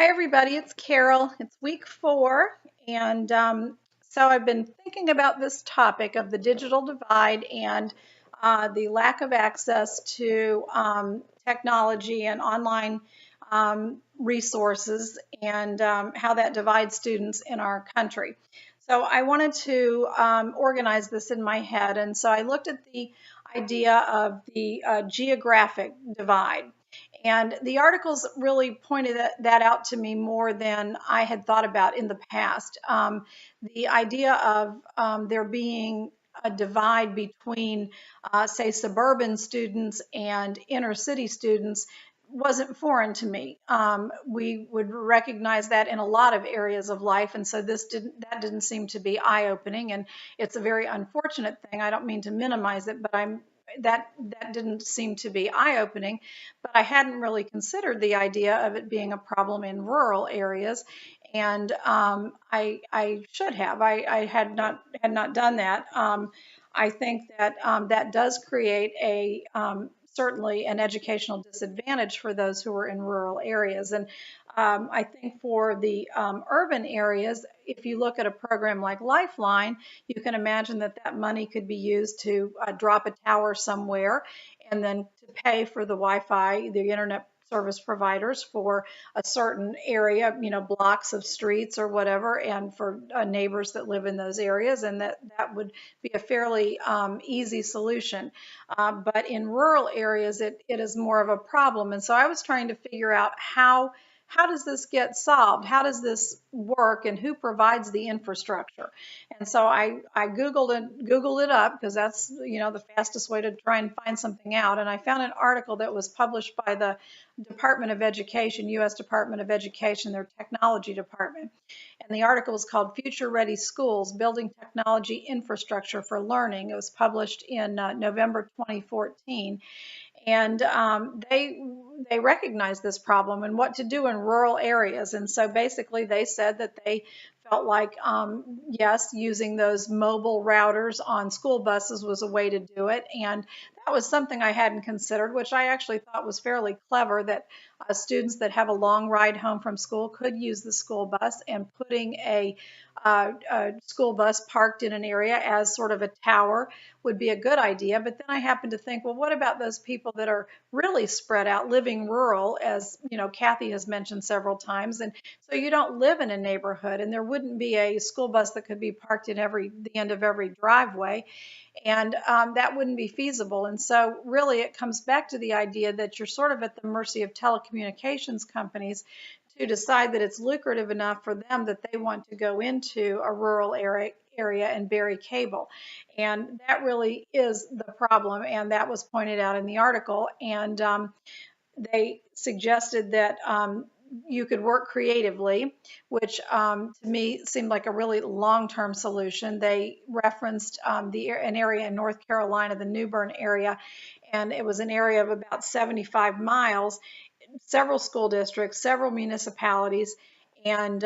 Hi, everybody. It's Carol. It's week 4. And so I've been thinking about this topic of the digital divide and the lack of access to technology and online resources and how that divides students in our country. So I wanted to organize this in my head. And so I looked at the idea of the geographic divide. And the articles really pointed that out to me more than I had thought about in the past. The idea of there being a divide between, say, suburban students and inner city students wasn't foreign to me. We would recognize that in a lot of areas of life, and so that didn't seem to be eye-opening, and it's a very unfortunate thing. I don't mean to minimize it, but that didn't seem to be eye-opening, but I hadn't really considered the idea of it being a problem in rural areas, and I should have. I had not done that. I think that that does create a certainly an educational disadvantage for those who are in rural areas. And I think for the urban areas, if you look at a program like Lifeline, you can imagine that that money could be used to drop a tower somewhere and then to pay for the Wi-Fi, the internet service providers for a certain area, blocks of streets or whatever, and for neighbors that live in those areas, and that would be a fairly easy solution. But in rural areas, it is more of a problem. And so I was trying to figure out how does this get solved? How does this work, and who provides the infrastructure? And so I Googled it up because that's the fastest way to try and find something out. And I found an article that was published by the Department of Education, U.S. Department of Education, their technology department. And the article is called Future Ready Schools, Building Technology Infrastructure for Learning. It was published in November 2014. And they recognized this problem and what to do in rural areas. And so basically they said that they felt like, yes, using those mobile routers on school buses was a way to do it. And that was something I hadn't considered, which I actually thought was fairly clever, that students that have a long ride home from school could use the school bus, and putting a school bus parked in an area as sort of a tower would be a good idea. But then I happened to think, well, what about those people that are really spread out, living rural, as Kathy has mentioned several times, and so you don't live in a neighborhood, and there wouldn't be a school bus that could be parked in the end of every driveway, and that wouldn't be feasible. And so really it comes back to the idea that you're sort of at the mercy of telecommunications companies to decide that it's lucrative enough for them that they want to go into a rural area and bury cable. And that really is the problem, and that was pointed out in the article. And they suggested that you could work creatively, which to me seemed like a really long-term solution. They referenced an area in North Carolina, the New Bern area, and it was an area of about 75 miles, several school districts, several municipalities, and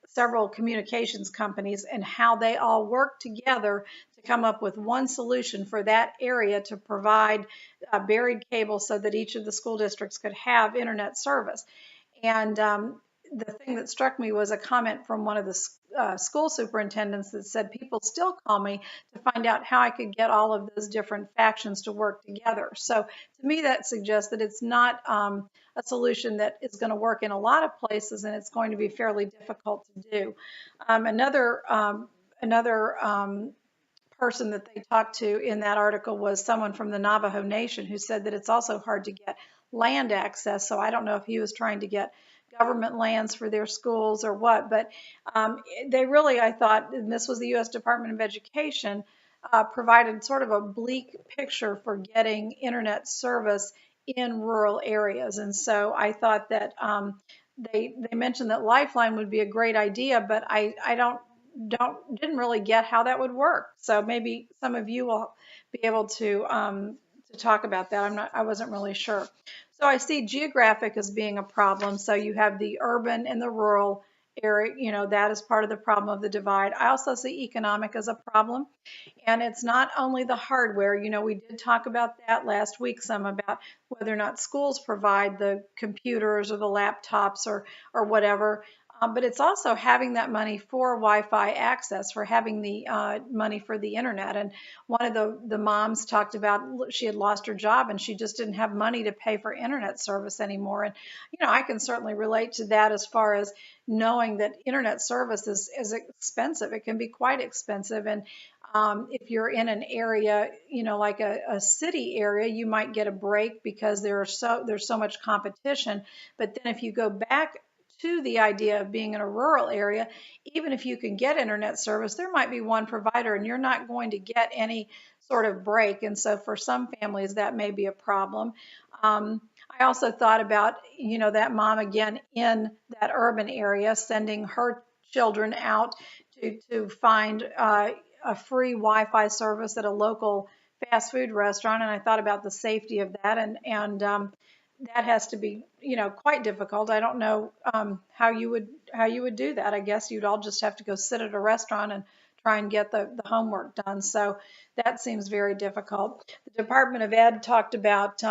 several communications companies, and how they all work together to come up with one solution for that area to provide buried cable so that each of the school districts could have internet service. And the thing that struck me was a comment from one of the school superintendents that said people still call me to find out how I could get all of those different factions to work together. So to me, that suggests that it's not a solution that is going to work in a lot of places, and it's going to be fairly difficult to do. Another person that they talked to in that article was someone from the Navajo Nation, who said that it's also hard to get land access. So I don't know if he was trying to get government lands for their schools or what, but they really, I thought, and this was the U.S. Department of Education, provided sort of a bleak picture for getting internet service in rural areas. And so I thought that they mentioned that Lifeline would be a great idea, but I didn't really get how that would work. So maybe some of you will be able to talk about that. I wasn't really sure. So I see geographic as being a problem. So you have the urban and the rural area, that is part of the problem of the divide. I also see economic as a problem. And it's not only the hardware. We did talk about that last week some about whether or not schools provide the computers or the laptops or whatever. But it's also having that money for Wi-Fi access, for having the money for the internet. And one of the moms talked about she had lost her job and she just didn't have money to pay for internet service anymore. And I can certainly relate to that as far as knowing that internet service is expensive. It can be quite expensive. And if you're in an area, like a city area, you might get a break because there's so much competition. But then if you go back to the idea of being in a rural area, even if you can get internet service, there might be one provider and you're not going to get any sort of break. And so for some families, that may be a problem. I also thought about, that mom again in that urban area sending her children out to find a free Wi-Fi service at a local fast food restaurant, and I thought about the safety of that, and that has to be, quite difficult. I don't know how you would do that. I guess you'd all just have to go sit at a restaurant and try and get the homework done. So that seems very difficult. The Department of Ed talked about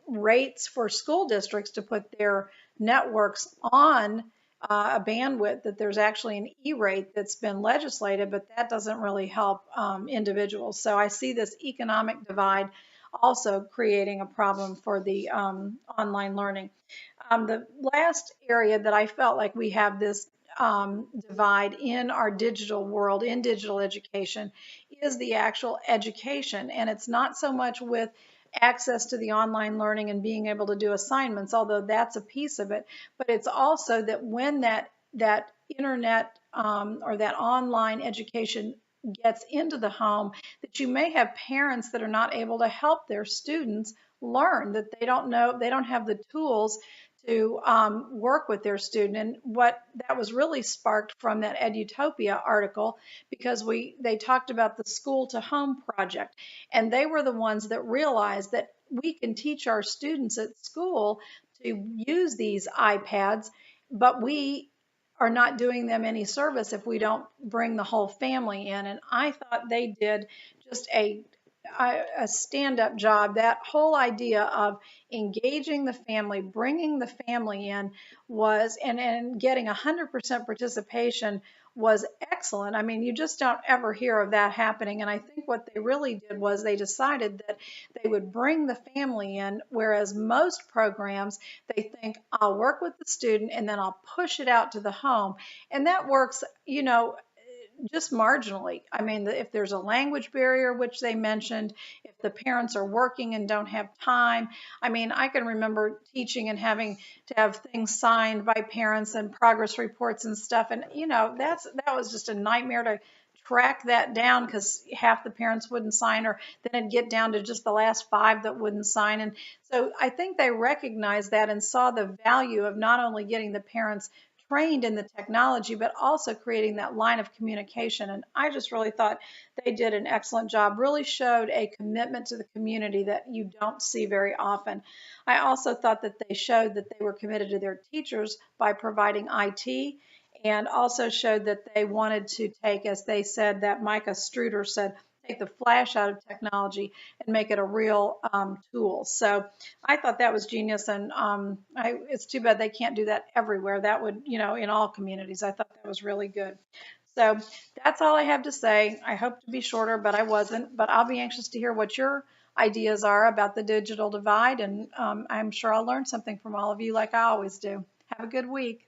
rates for school districts to put their networks on a bandwidth, that there's actually an E-rate that's been legislated, but that doesn't really help individuals. So I see this economic divide also creating a problem for the online learning. The last area that I felt like we have this divide in our digital world, in digital education, is the actual education. And it's not so much with access to the online learning and being able to do assignments, although that's a piece of it, but it's also that when that internet or that online education gets into the home, that you may have parents that are not able to help their students learn, that they don't know, they don't have the tools to work with their student. And what that was really sparked from that Edutopia article, because they talked about the school to home project, and they were the ones that realized that we can teach our students at school to use these iPads, but we are not doing them any service if we don't bring the whole family in. And I thought they did just a stand-up job. That whole idea of engaging the family, bringing the family in was, and getting 100% participation was excellent. I mean, you just don't ever hear of that happening. And I think what they really did was they decided that they would bring the family in, whereas most programs, they think, I'll work with the student and then I'll push it out to the home. And that works, just marginally. I mean, if there's a language barrier, which they mentioned, if the parents are working and don't have time. I mean, I can remember teaching and having to have things signed by parents and progress reports and stuff. And, that was just a nightmare to track that down, because half the parents wouldn't sign, or then it'd get down to just the last 5 that wouldn't sign. And so I think they recognized that and saw the value of not only getting the parents trained in the technology, but also creating that line of communication. And I just really thought they did an excellent job, really showed a commitment to the community that you don't see very often. I also thought that they showed that they were committed to their teachers by providing IT, and also showed that they wanted to take, as they said, that Micah Struder said, take the flash out of technology and make it a real tool. So I thought that was genius, and it's too bad they can't do that everywhere. That would, in all communities. I thought that was really good. So that's all I have to say. I hope to be shorter, but I wasn't. But I'll be anxious to hear what your ideas are about the digital divide, and I'm sure I'll learn something from all of you like I always do. Have a good week.